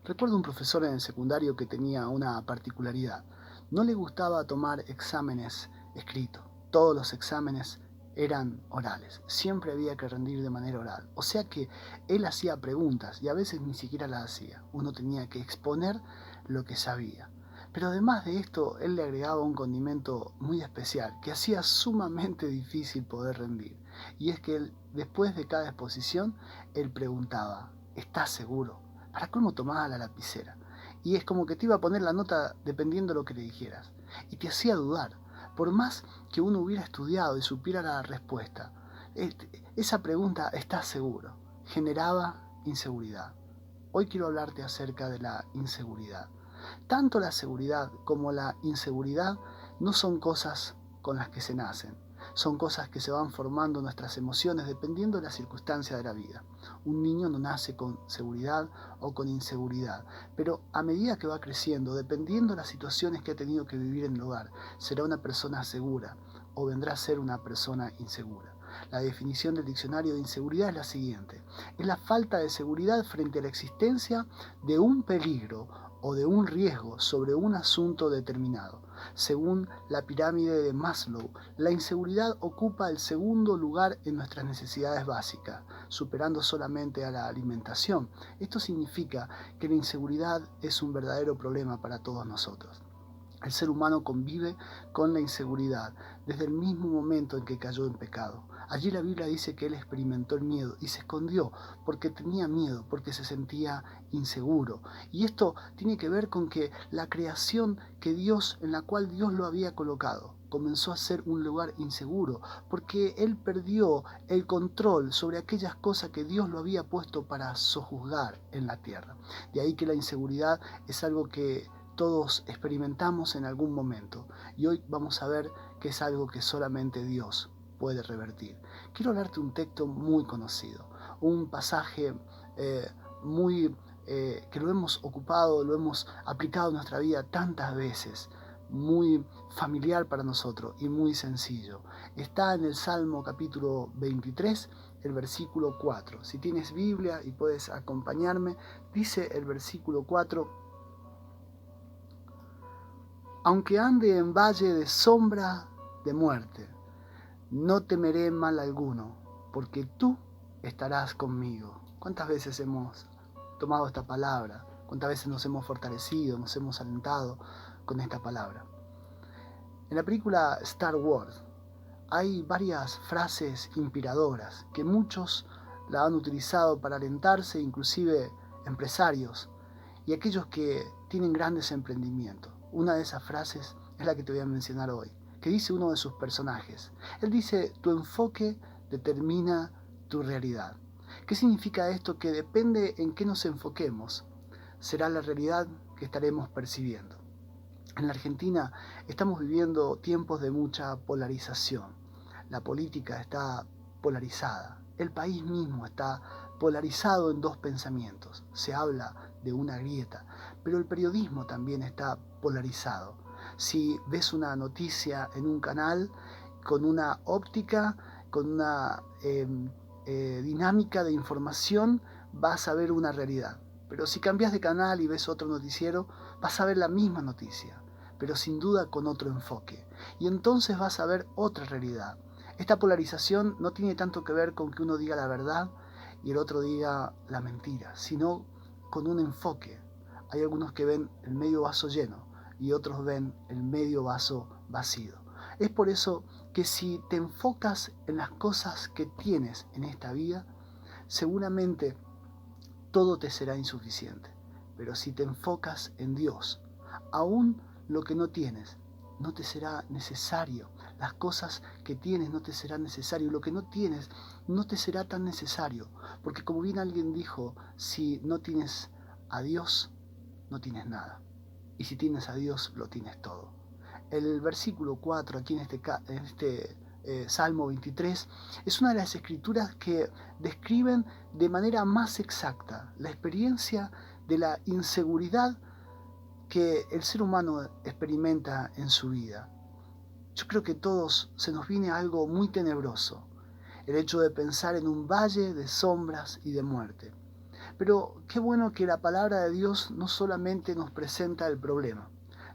Recuerdo un profesor en el secundario que tenía una particularidad. No le gustaba tomar exámenes escritos. Todos los exámenes eran orales. Siempre había que rendir de manera oral. O sea que él hacía preguntas y a veces ni siquiera las hacía. Uno tenía que exponer lo que sabía. Pero además de esto, él le agregaba un condimento muy especial que hacía sumamente difícil poder rendir. Y es que él, después de cada exposición, él preguntaba: ¿estás seguro? Para colmo tomaba la lapicera. Y es como que te iba a poner la nota dependiendo de lo que le dijeras. Y te hacía dudar. Por más que uno hubiera estudiado y supiera la respuesta, esa pregunta, ¿estás seguro?, generaba inseguridad. Hoy quiero hablarte acerca de la inseguridad. Tanto la seguridad como la inseguridad no son cosas con las que se nacen. Son cosas que se van formando nuestras emociones dependiendo de la circunstancia de la vida. Un niño no nace con seguridad o con inseguridad, pero a medida que va creciendo, dependiendo de las situaciones que ha tenido que vivir en el hogar, será una persona segura o vendrá a ser una persona insegura. La definición del diccionario de inseguridad es la siguiente: es la falta de seguridad frente a la existencia de un peligro o de un riesgo sobre un asunto determinado. Según la pirámide de Maslow, la inseguridad ocupa el segundo lugar en nuestras necesidades básicas, superando solamente a la alimentación. Esto significa que la inseguridad es un verdadero problema para todos nosotros. El ser humano convive con la inseguridad desde el mismo momento en que cayó en pecado. Allí la Biblia dice que él experimentó el miedo y se escondió porque tenía miedo, porque se sentía inseguro. Y esto tiene que ver con que la creación en la cual Dios lo había colocado, comenzó a ser un lugar inseguro, porque él perdió el control sobre aquellas cosas que Dios lo había puesto para sojuzgar en la tierra. De ahí que la inseguridad es algo que todos experimentamos en algún momento, y hoy vamos a ver que es algo que solamente Dios puede revertir. Quiero hablarte un texto muy conocido, un pasaje eh, muy que lo hemos ocupado, lo hemos aplicado en nuestra vida tantas veces, muy familiar para nosotros y muy sencillo. Está en el Salmo capítulo 23, el versículo 4. Si tienes Biblia y puedes acompañarme, dice el versículo 4: aunque ande en valle de sombra de muerte, no temeré mal alguno, porque tú estarás conmigo. ¿Cuántas veces hemos tomado esta palabra? ¿Cuántas veces nos hemos fortalecido, nos hemos alentado con esta palabra? En la película Star Wars hay varias frases inspiradoras que muchos la han utilizado para alentarse, inclusive empresarios y aquellos que tienen grandes emprendimientos. Una de esas frases es la que te voy a mencionar hoy, que dice uno de sus personajes. Él dice: tu enfoque determina tu realidad. ¿Qué significa esto? Que depende en qué nos enfoquemos, será la realidad que estaremos percibiendo. En la Argentina estamos viviendo tiempos de mucha polarización. La política está polarizada. El país mismo está polarizado en dos pensamientos. Se habla de una grieta, pero el periodismo también está polarizado. Si ves una noticia en un canal con una óptica, con una dinámica de información, vas a ver una realidad. Pero si cambias de canal y ves otro noticiero, vas a ver la misma noticia, pero sin duda con otro enfoque. Y entonces vas a ver otra realidad. Esta polarización no tiene tanto que ver con que uno diga la verdad y el otro diga la mentira, sino con un enfoque. Hay algunos que ven el medio vaso lleno y otros ven el medio vaso vacío. Es por eso que si te enfocas en las cosas que tienes en esta vida, seguramente todo te será insuficiente. Pero si te enfocas en Dios, aún lo que no tienes no te será necesario. Las cosas que tienes no te serán necesario. Lo que no tienes no te será tan necesario. Porque como bien alguien dijo, si no tienes a Dios, no tienes nada. Y si tienes a Dios, lo tienes todo. El versículo 4 aquí en este Salmo 23 es una de las escrituras que describen de manera más exacta la experiencia de la inseguridad que el ser humano experimenta en su vida. Yo creo que todos se nos viene algo muy tenebroso, el hecho de pensar en un valle de sombras y de muerte. Pero qué bueno que la palabra de Dios no solamente nos presenta el problema.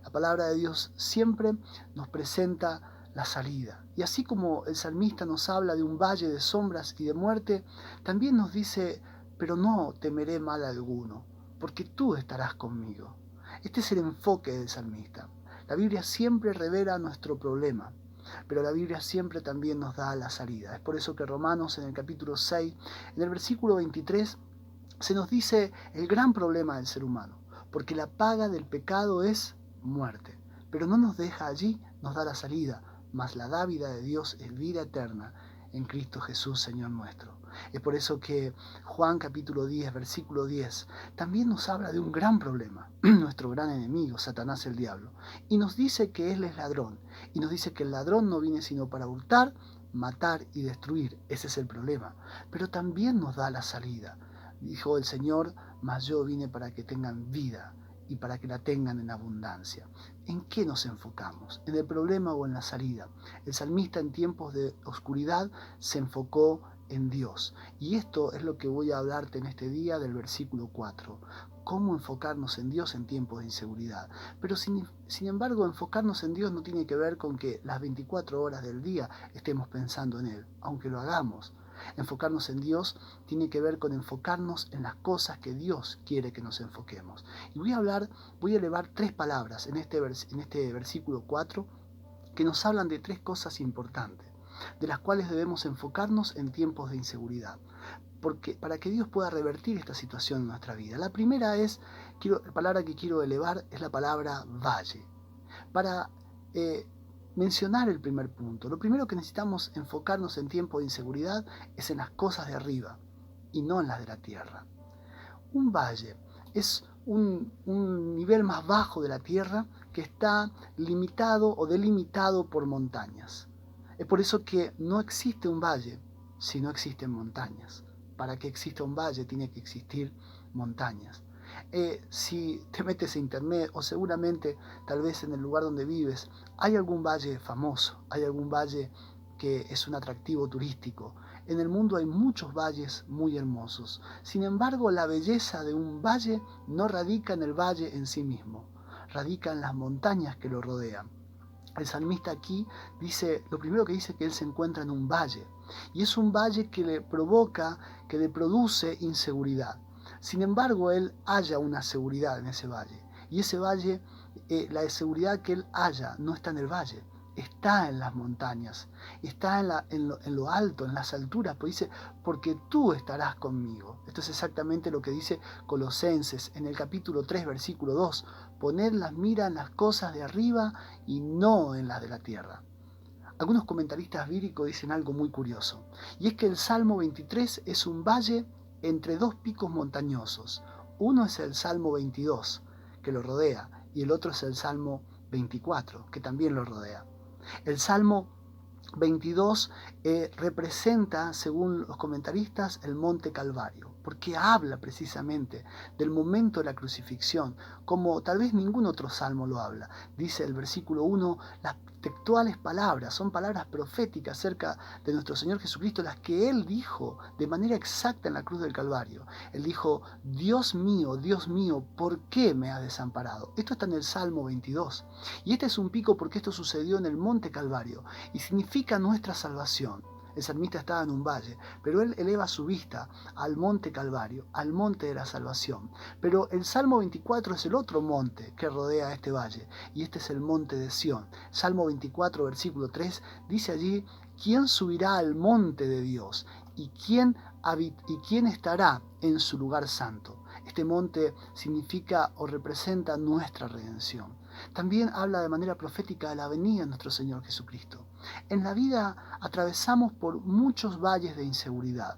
La palabra de Dios siempre nos presenta la salida. Y así como el salmista nos habla de un valle de sombras y de muerte, también nos dice, pero no temeré mal alguno, porque tú estarás conmigo. Este es el enfoque del salmista. La Biblia siempre revela nuestro problema, pero la Biblia siempre también nos da la salida. Es por eso que Romanos en el capítulo 6, en el versículo 23, se nos dice el gran problema del ser humano, porque la paga del pecado es muerte, pero no nos deja allí, nos da la salida, mas la dávida de Dios es vida eterna en Cristo Jesús, Señor nuestro. Es por eso que Juan capítulo 10, versículo 10, también nos habla de un gran problema, nuestro gran enemigo, Satanás el diablo, y nos dice que Él es ladrón, y nos dice que el ladrón no viene sino para hurtar, matar y destruir. Ese es el problema, pero también nos da la salida. Dijo el Señor, mas yo vine para que tengan vida y para que la tengan en abundancia. ¿En qué nos enfocamos? ¿En el problema o en la salida? El salmista en tiempos de oscuridad se enfocó en Dios. Y esto es lo que voy a hablarte en este día del versículo 4. Cómo enfocarnos en Dios en tiempos de inseguridad. Pero sin embargo, enfocarnos en Dios no tiene que ver con que las 24 horas del día estemos pensando en Él, aunque lo hagamos. Enfocarnos en Dios tiene que ver con enfocarnos en las cosas que Dios quiere que nos enfoquemos. Y voy a elevar tres palabras en este versículo 4 que nos hablan de tres cosas importantes, de las cuales debemos enfocarnos en tiempos de inseguridad, porque para que Dios pueda revertir esta situación en nuestra vida. La primera la palabra que quiero elevar es la palabra valle. Para mencionar el primer punto, lo primero que necesitamos enfocarnos en tiempo de inseguridad es en las cosas de arriba y no en las de la tierra. Un valle es un nivel más bajo de la tierra que está limitado o delimitado por montañas. Es por eso que no existe un valle si no existen montañas. Para que exista un valle tiene que existir montañas. Si te metes a internet o seguramente tal vez en el lugar donde vives hay algún valle famoso, hay algún valle que es un atractivo turístico. En el mundo hay muchos valles muy hermosos. Sin embargo, la belleza de un valle no radica en el valle en sí mismo, radica en las montañas que lo rodean. El salmista aquí dice, lo primero que dice, que él se encuentra en un valle, y es un valle que le provoca, que le produce inseguridad. Sin embargo, él halla una seguridad en ese valle, y ese valle, la seguridad que él halla no está en el valle, está en las montañas, está en lo alto, en las alturas, pues dice, porque tú estarás conmigo. Esto es exactamente lo que dice Colosenses en el capítulo 3, versículo 2, poned las miras en las cosas de arriba y no en las de la tierra. Algunos comentaristas bíblicos dicen algo muy curioso, y es que el Salmo 23 es un valle entre dos picos montañosos. Uno es el Salmo 22, que lo rodea, y el otro es el Salmo 24, que también lo rodea. El Salmo 22 representa, según los comentaristas, el monte Calvario, porque habla precisamente del momento de la crucifixión, como tal vez ningún otro salmo lo habla. Dice el versículo 1, las textuales palabras, son palabras proféticas acerca de nuestro Señor Jesucristo, las que Él dijo de manera exacta en la cruz del Calvario. Él dijo, Dios mío, ¿por qué me has desamparado? Esto está en el Salmo 22. Y este es un pico porque esto sucedió en el monte Calvario y significa nuestra salvación. El salmista estaba en un valle, pero él eleva su vista al monte Calvario, al monte de la salvación. Pero el Salmo 24 es el otro monte que rodea este valle, y este es el monte de Sión. Salmo 24, versículo 3, dice allí, ¿quién subirá al monte de Dios? ¿Y quién estará en su lugar santo? Este monte significa o representa nuestra redención. También habla de manera profética de la venida de nuestro Señor Jesucristo. En la vida atravesamos por muchos valles de inseguridad.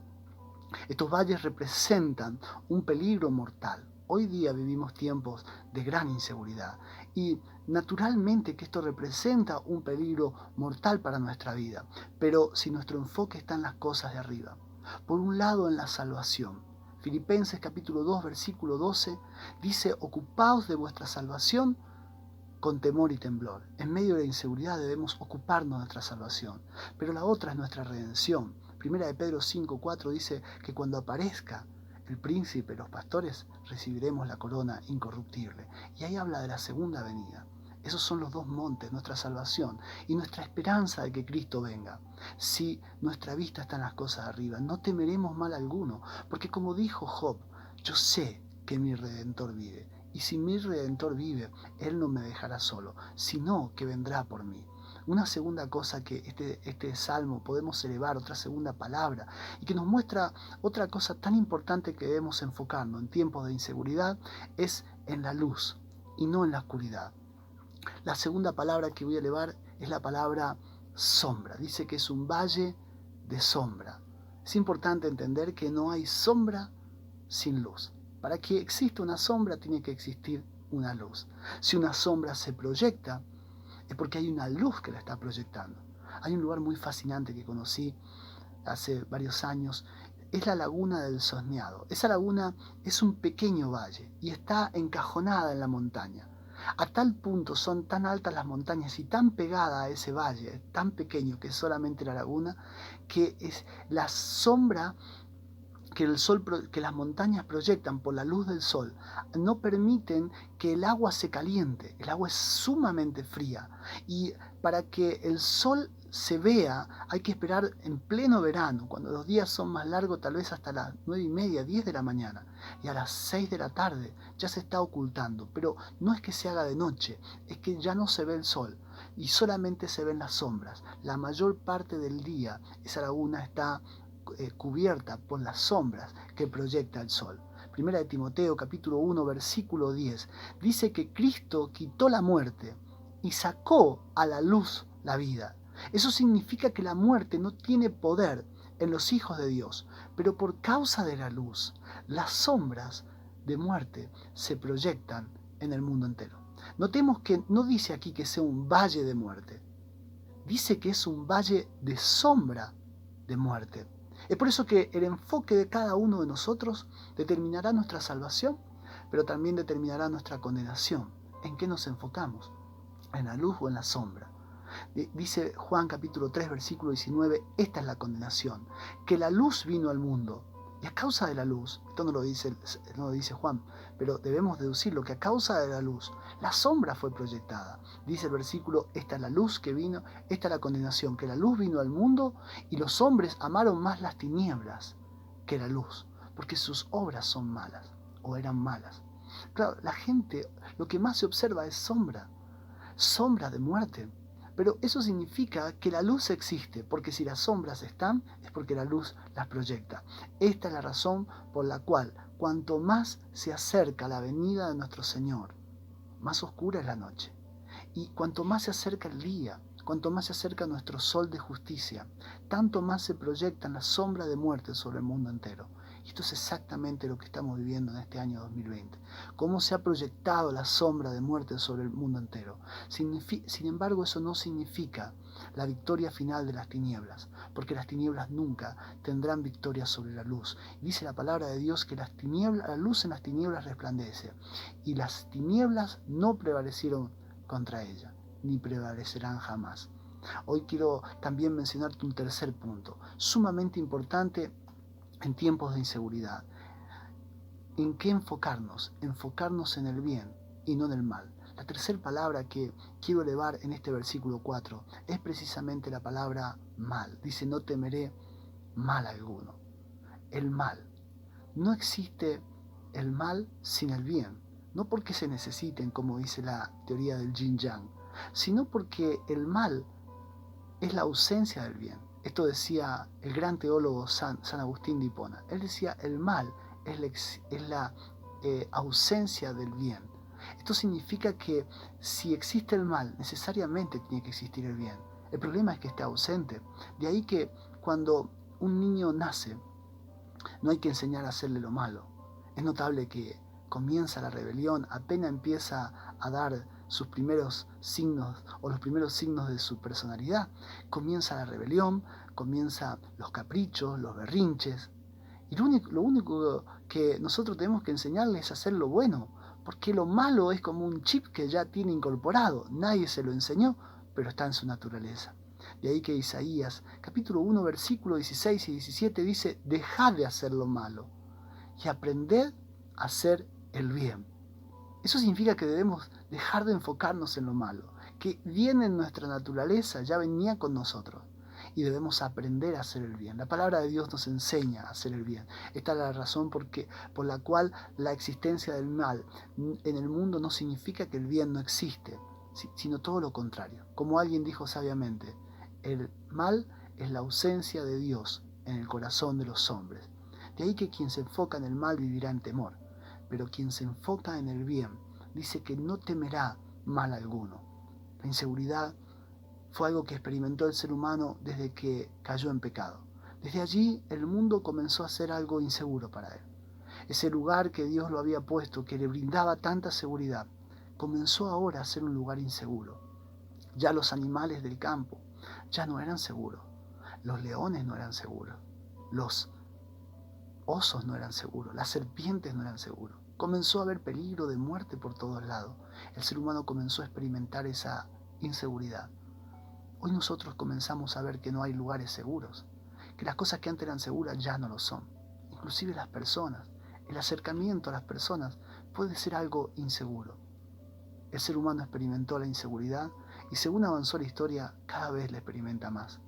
Estos valles representan un peligro mortal. Hoy día vivimos tiempos de gran inseguridad y naturalmente que esto representa un peligro mortal para nuestra vida, pero si nuestro enfoque está en las cosas de arriba. Por un lado, en la salvación. Filipenses capítulo 2, versículo 12 dice, ocupaos de vuestra salvación con temor y temblor. En medio de la inseguridad debemos ocuparnos de nuestra salvación, pero la otra es nuestra redención. Primera de Pedro 5:4 dice que cuando aparezca el príncipe, los pastores, recibiremos la corona incorruptible. Y ahí habla de la segunda venida. Esos son los dos montes, nuestra salvación y nuestra esperanza de que Cristo venga. Si nuestra vista está en las cosas de arriba, no temeremos mal alguno, porque como dijo Job, yo sé que mi Redentor vive, y si mi Redentor vive, Él no me dejará solo, sino que vendrá por mí. Una segunda cosa que este salmo podemos elevar, otra segunda palabra, y que nos muestra otra cosa tan importante que debemos enfocarnos en tiempos de inseguridad, es en la luz y no en la oscuridad. La segunda palabra que voy a elevar es la palabra sombra. Dice que es un valle de sombra. Es importante entender que no hay sombra sin luz. Para que exista una sombra tiene que existir una luz. Si una sombra se proyecta, es porque hay una luz que la está proyectando. Hay un lugar muy fascinante que conocí hace varios años. Es la laguna del Sosneado. Esa laguna es un pequeño valle y está encajonada en la montaña. A tal punto son tan altas las montañas y tan pegada a ese valle, tan pequeño que es solamente la laguna, que es la sombra que las montañas proyectan por la luz del sol, no permiten que el agua se caliente. El agua es sumamente fría y para que el sol se vea hay que esperar en pleno verano, cuando los días son más largos, tal vez hasta las 9:30, 10 de la mañana, y a las 6 de la tarde ya se está ocultando. Pero no es que se haga de noche, es que ya no se ve el sol y solamente se ven las sombras. La mayor parte del día esa laguna está cubierta por las sombras que proyecta el sol. Primera de Timoteo capítulo 1 versículo 10 dice que Cristo quitó la muerte y sacó a la luz la vida. Eso significa que la muerte no tiene poder en los hijos de Dios, pero por causa de la luz, las sombras de muerte se proyectan en el mundo entero. Notemos que no dice aquí que sea un valle de muerte, dice que es un valle de sombra de muerte. Es por eso que el enfoque de cada uno de nosotros determinará nuestra salvación, pero también determinará nuestra condenación. ¿En qué nos enfocamos? ¿En la luz o en la sombra? Dice Juan capítulo 3 versículo 19, esta es la condenación, que la luz vino al mundo. Y a causa de la luz, esto no lo dice Juan, pero debemos deducirlo, que a causa de la luz, la sombra fue proyectada. Dice el versículo, esta es la luz que vino, esta es la condenación, que la luz vino al mundo y los hombres amaron más las tinieblas que la luz, porque sus obras son malas, o eran malas. Claro, la gente, lo que más se observa es sombra de muerte. Pero eso significa que la luz existe, porque si las sombras están, es porque la luz las proyecta. Esta es la razón por la cual, cuanto más se acerca la venida de nuestro Señor, más oscura es la noche. Y cuanto más se acerca el día, cuanto más se acerca nuestro sol de justicia, tanto más se proyectan las sombras de muerte sobre el mundo entero. Y esto es exactamente lo que estamos viviendo en este año 2020. Cómo se ha proyectado la sombra de muerte sobre el mundo entero. Sin embargo, eso no significa la victoria final de las tinieblas, porque las tinieblas nunca tendrán victoria sobre la luz. Dice la palabra de Dios que la luz en las tinieblas resplandece, y las tinieblas no prevalecieron contra ella, ni prevalecerán jamás. Hoy quiero también mencionarte un tercer punto, sumamente importante en tiempos de inseguridad. ¿En qué enfocarnos? Enfocarnos en el bien y no en el mal. La tercera palabra que quiero elevar en este versículo 4 es precisamente la palabra mal. Dice, no temeré mal alguno. El mal. No existe el mal sin el bien. No porque se necesiten, como dice la teoría del yin-yang, sino porque el mal es la ausencia del bien. Esto decía el gran teólogo San Agustín de Hipona. Él decía, el mal es la ausencia del bien. Esto significa que si existe el mal, necesariamente tiene que existir el bien. El problema es que esté ausente. De ahí que cuando un niño nace, no hay que enseñar a hacerle lo malo. Es notable que comienza la rebelión, apenas empieza a dar sus primeros signos o los primeros signos de su personalidad. Comienza la rebelión, comienzan los caprichos, los berrinches. Y lo único que nosotros tenemos que enseñarle es hacer lo bueno, porque lo malo es como un chip que ya tiene incorporado. Nadie se lo enseñó, pero está en su naturaleza. De ahí que Isaías, capítulo 1, versículos 16 y 17 dice, dejad de hacer lo malo. y aprender a hacer el bien. Eso significa que debemos dejar de enfocarnos en lo malo, que viene en nuestra naturaleza, ya venía con nosotros, y debemos aprender a hacer el bien. La palabra de Dios nos enseña a hacer el bien. Esta es la razón por la cual la existencia del mal en el mundo no significa que el bien no existe, sino todo lo contrario. Como alguien dijo sabiamente, el mal es la ausencia de Dios en el corazón de los hombres. De ahí que quien se enfoca en el mal vivirá en temor, pero quien se enfoca en el bien dice que no temerá mal alguno. La inseguridad fue algo que experimentó el ser humano desde que cayó en pecado. Desde allí el mundo comenzó a ser algo inseguro para él. Ese lugar que Dios lo había puesto, que le brindaba tanta seguridad, comenzó ahora a ser un lugar inseguro. Ya los animales del campo ya no eran seguros. Los leones no eran seguros. Los osos no eran seguros. Las serpientes no eran seguros. Comenzó a haber peligro de muerte por todos lados. El ser humano comenzó a experimentar esa inseguridad. Hoy nosotros comenzamos a ver que no hay lugares seguros, que las cosas que antes eran seguras ya no lo son. Inclusive las personas, el acercamiento a las personas puede ser algo inseguro. El ser humano experimentó la inseguridad y según avanzó la historia, cada vez la experimenta más.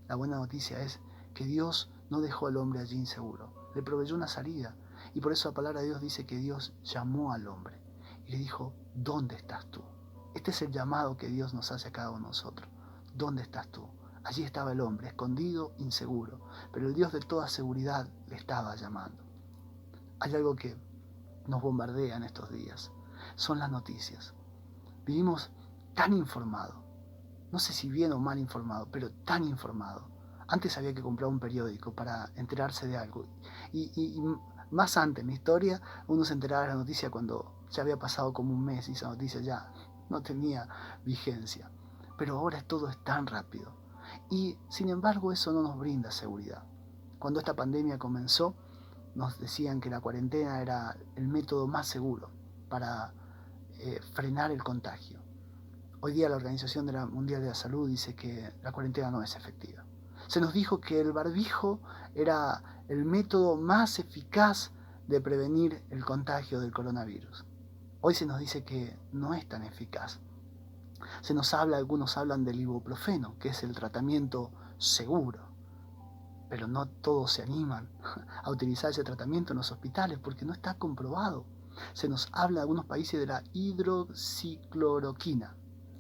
La buena noticia es que Dios no dejó al hombre allí inseguro, le proveyó una salida y por eso la palabra de Dios dice que Dios llamó al hombre y le dijo, ¿dónde estás tú? Este es el llamado que Dios nos hace a cada uno de nosotros. ¿Dónde estás tú? Allí estaba el hombre, escondido, inseguro, pero el Dios de toda seguridad le estaba llamando. Hay algo que nos bombardea en estos días, son las noticias. Vivimos tan informados, no sé si bien o mal informados, pero tan informados. Antes había que comprar un periódico para enterarse de algo. Y más antes en la historia, uno se enteraba de la noticia cuando ya había pasado como un mes y esa noticia ya no tenía vigencia. Pero ahora todo es tan rápido. Y sin embargo eso no nos brinda seguridad. Cuando esta pandemia comenzó, nos decían que la cuarentena era el método más seguro para frenar el contagio. Hoy día la Organización Mundial de la Salud dice que la cuarentena no es efectiva. Se nos dijo que el barbijo era el método más eficaz de prevenir el contagio del coronavirus. Hoy se nos dice que no es tan eficaz. Algunos hablan del ibuprofeno, que es el tratamiento seguro, pero no todos se animan a utilizar ese tratamiento en los hospitales porque no está comprobado. Se nos habla en algunos países de la hidroxicloroquina,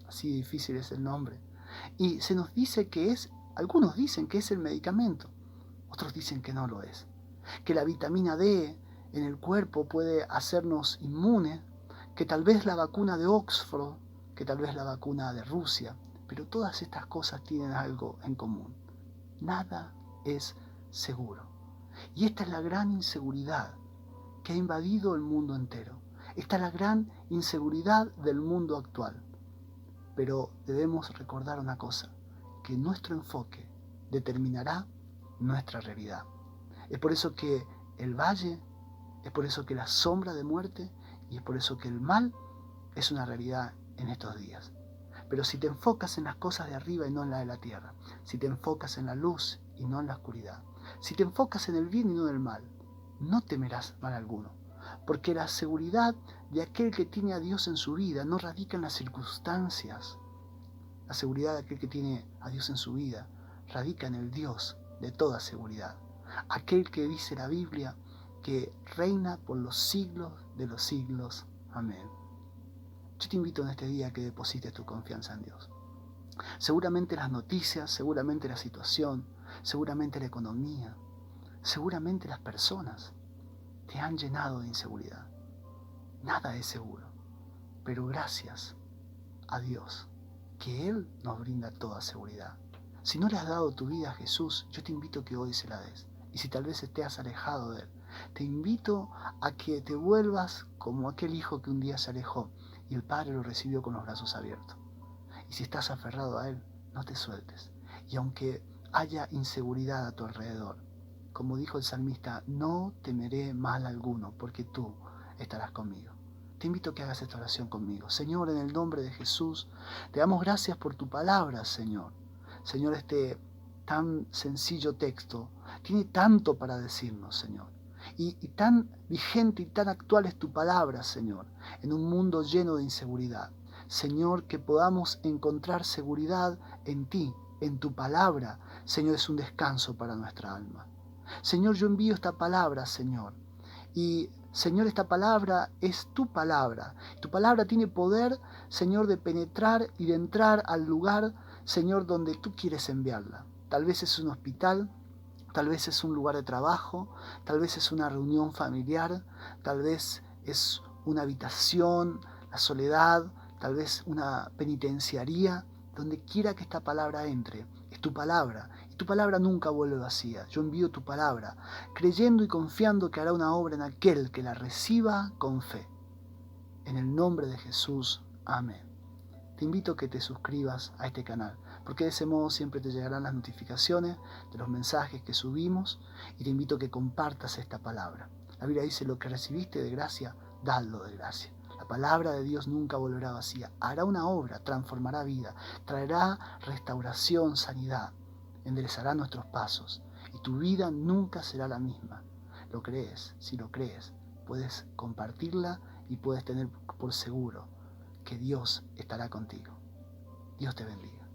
así difícil es el nombre, y se nos dice que algunos dicen que es el medicamento, otros dicen que no lo es, que la vitamina D en el cuerpo puede hacernos inmunes, que tal vez la vacuna de Oxford, que tal vez la vacuna de Rusia, pero todas estas cosas tienen algo en común. Nada es seguro. Y esta es la gran inseguridad que ha invadido el mundo entero. Esta es la gran inseguridad del mundo actual. Pero debemos recordar una cosa, que nuestro enfoque determinará nuestra realidad. Es por eso que el valle, es por eso que la sombra de muerte y es por eso que el mal es una realidad en estos días. Pero si te enfocas en las cosas de arriba y no en la de la tierra, si te enfocas en la luz y no en la oscuridad, si te enfocas en el bien y no en el mal, no temerás mal alguno, porque la seguridad de aquel que tiene a Dios en su vida no radica en las circunstancias. La seguridad de aquel que tiene a Dios en su vida radica en el Dios de toda seguridad, aquel que dice la Biblia que reina por los siglos de los siglos. Amén. Yo te invito en este día a que deposites tu confianza en Dios. Seguramente las noticias, seguramente la situación, seguramente la economía, seguramente las personas te han llenado de inseguridad. Nada es seguro, pero gracias a Dios, que Él nos brinda toda seguridad. Si no le has dado tu vida a Jesús, yo te invito a que hoy se la des. Y si tal vez estés alejado de Él, te invito a que te vuelvas como aquel hijo que un día se alejó y el Padre lo recibió con los brazos abiertos. Y si estás aferrado a Él, no te sueltes. Y aunque haya inseguridad a tu alrededor, como dijo el salmista, no temeré mal alguno, porque tú estarás conmigo. Te invito a que hagas esta oración conmigo. Señor, en el nombre de Jesús, te damos gracias por tu palabra, Señor. Señor, este tan sencillo texto tiene tanto para decirnos, Señor. y tan vigente y tan actual es tu palabra, Señor, en un mundo lleno de inseguridad. Señor, que podamos encontrar seguridad en ti, en tu palabra. Señor, es un descanso para nuestra alma. Señor, yo envío esta palabra, Señor. Y, Señor, esta palabra es tu palabra. Tu palabra tiene poder, Señor, de penetrar y de entrar al lugar, Señor, donde tú quieres enviarla. Tal vez es un hospital, tal vez es un lugar de trabajo, tal vez es una reunión familiar, tal vez es una habitación, la soledad, tal vez una penitenciaría. Donde quiera que esta palabra entre, es tu palabra. Y tu palabra nunca vuelve vacía. Yo envío tu palabra, creyendo y confiando que hará una obra en aquel que la reciba con fe. En el nombre de Jesús. Amén. Te invito a que te suscribas a este canal, porque de ese modo siempre te llegarán las notificaciones de los mensajes que subimos, y te invito a que compartas esta palabra. La Biblia dice: lo que recibiste de gracia, dadlo de gracia. La palabra de Dios nunca volverá vacía. Hará una obra, transformará vida, traerá restauración, sanidad, enderezará nuestros pasos, y tu vida nunca será la misma. ¿Lo crees? Si lo crees, puedes compartirla y puedes tener por seguro que Dios estará contigo. Dios te bendiga.